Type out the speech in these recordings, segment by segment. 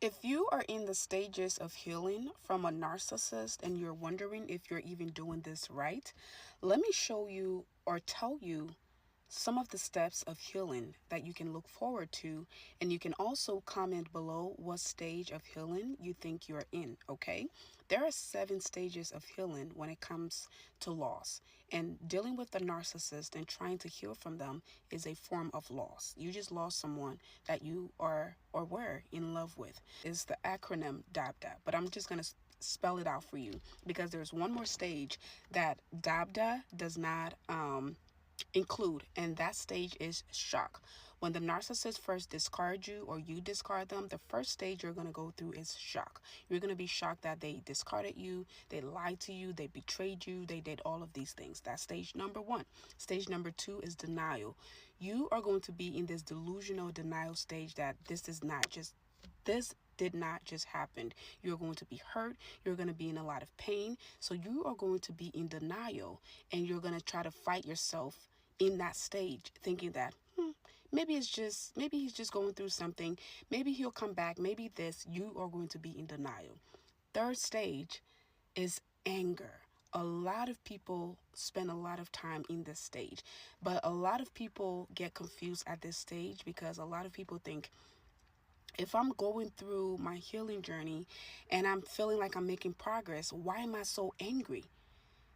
If you are in the stages of healing from a narcissist and you're wondering if you're even doing this right, let me show you or tell you some of the steps of healing that you can look forward to. And you can also comment below what stage of healing you think you're in, okay? There are 7 stages of healing when it comes to loss. And dealing with the narcissist and trying to heal from them is a form of loss. You just lost someone that you are or were in love with. Is the acronym DABDA, but I'm just going to spell it out for you because there's one more stage that DABDA does not include, and that stage is shock. When the narcissist first discards you or you discard them, the first stage you're going to go through is shock. You're going to be shocked that they discarded you, they lied to you, they betrayed you, they did all of these things. That's stage number 1. Stage number 2 is denial. You are going to be in this delusional denial stage that this did not just happen. You're going to be hurt. You're going to be in a lot of pain. So you are going to be in denial, and you're going to try to fight yourself in that stage, thinking that maybe he's just going through something. Maybe he'll come back. Maybe this. You are going to be in denial. Third stage is anger. A lot of people spend a lot of time in this stage, but a lot of people get confused at this stage because a lot of people think, if I'm going through my healing journey and I'm feeling like I'm making progress, why am I so angry?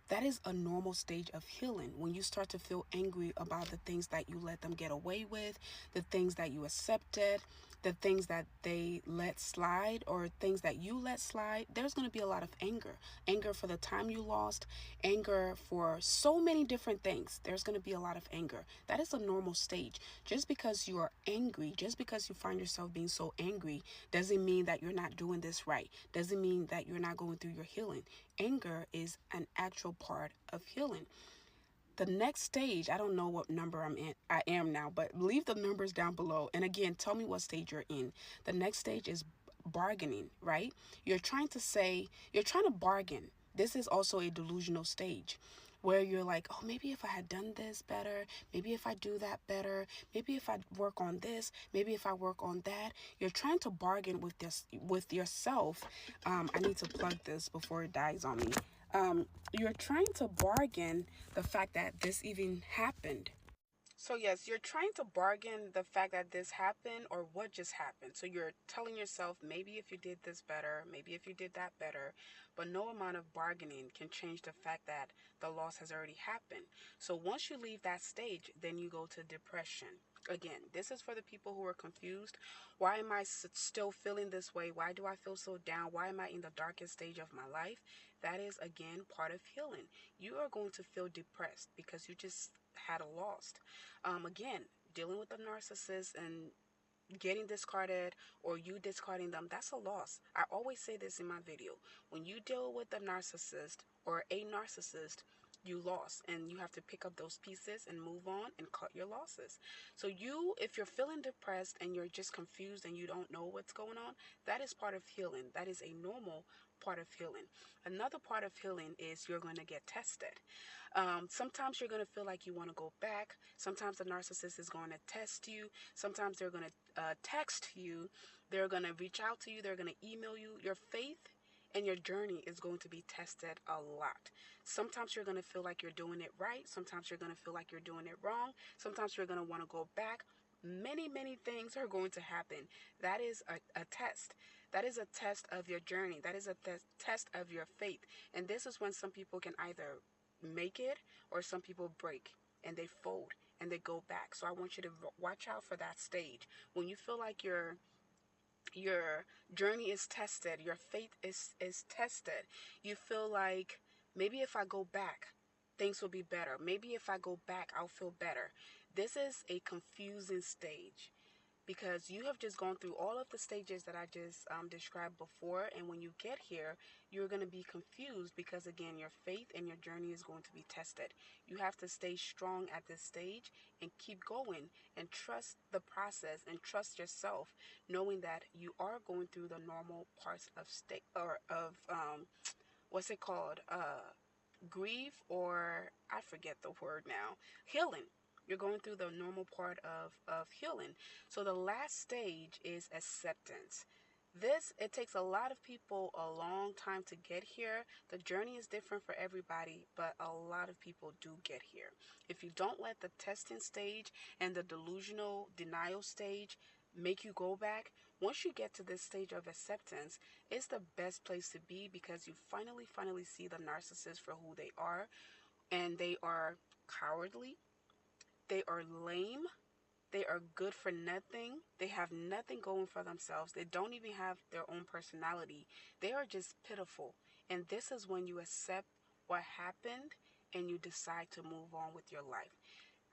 That is a normal stage of healing. When you start to feel angry about the things that you let them get away with, the things that you accepted, the things that they let slide, or things that you let slide, there's going to be a lot of anger. Anger for the time you lost, anger for so many different things. There's going to be a lot of anger. That is a normal stage. Just because you are angry, just because you find yourself being so angry, doesn't mean that you're not doing this right. Doesn't mean that you're not going through your healing. Anger is an actual part of healing. The next stage, I don't know what number I am now, but leave the numbers down below. And again, tell me what stage you're in. The next stage is bargaining, right? You're trying to bargain. This is also a delusional stage where you're like, oh, maybe if I had done this better, maybe if I do that better, maybe if I work on this, maybe if I work on that. You're trying to bargain with yourself. I need to plug this before it dies on me. You're trying to bargain the fact that this even happened. So yes, you're trying to bargain the fact that this happened or what just happened. So you're telling yourself, maybe if you did this better, maybe if you did that better, but no amount of bargaining can change the fact that the loss has already happened. So once you leave that stage, then you go to depression. Again, this is for the people who are confused. Why am I still feeling this way? Why do I feel so down? Why am I in the darkest stage of my life? That is, again, part of healing. You are going to feel depressed because you just had a loss. Again, dealing with a narcissist and getting discarded or you discarding them, that's a loss. I always say this in my video. When you deal with a narcissist or a narcissist, you lost and you have to pick up those pieces and move on and cut your losses. So if you're feeling depressed and you're just confused and you don't know what's going on, that is part of healing. That is a normal part of healing. Another part of healing is you're going to get tested. Sometimes you're going to feel like you want to go back. Sometimes the narcissist is going to test you. Sometimes they're going to text you. They're going to reach out to you. They're going to email you. Your faith and your journey is going to be tested a lot. Sometimes you're going to feel like you're doing it right. Sometimes you're going to feel like you're doing it wrong. Sometimes you're going to want to go back. Many things are going to happen. That is a test. That is a test of your journey. That is a test of your faith. And this is when some people can either make it or some people break and they fold and they go back. So I want you to watch out for that stage. When you feel like your journey is tested, your faith is tested, you feel like maybe if I go back things will be better, maybe if I go back I'll feel better. This is a confusing stage because you have just gone through all of the stages that I just described before. And when you get here, you're going to be confused because, again, your faith and your journey is going to be tested. You have to stay strong at this stage and keep going and trust the process and trust yourself, knowing that you are going through the normal parts of state or of what's it called? Grief, or I forget the word now, healing. You're going through the normal part of healing. So the last stage is acceptance. It takes a lot of people a long time to get here. The journey is different for everybody, but a lot of people do get here. If you don't let the testing stage and the delusional denial stage make you go back, once you get to this stage of acceptance, it's the best place to be because you finally see the narcissist for who they are, and they are cowardly, they are lame, they are good for nothing. They have nothing going for themselves. They don't even have their own personality. They are just pitiful. And this is when you accept what happened and you decide to move on with your life.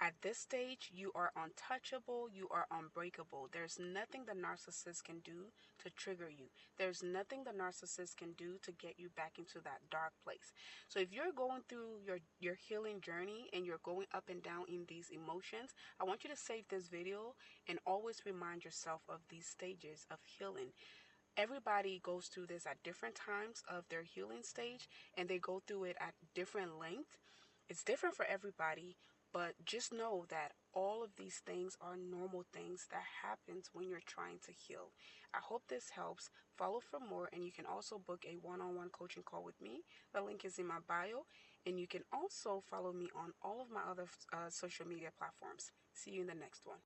At this stage, you are untouchable, you are unbreakable. There's nothing the narcissist can do to trigger you. There's nothing the narcissist can do to get you back into that dark place. So if you're going through your healing journey and you're going up and down in these emotions, I want you to save this video and always remind yourself of these stages of healing. Everybody goes through this at different times of their healing stage, and they go through it at different length. It's different for everybody, but just know that all of these things are normal things that happens when you're trying to heal. I hope this helps. Follow for more, and you can also book a one-on-one coaching call with me. The link is in my bio, and you can also follow me on all of my other social media platforms. See you in the next one.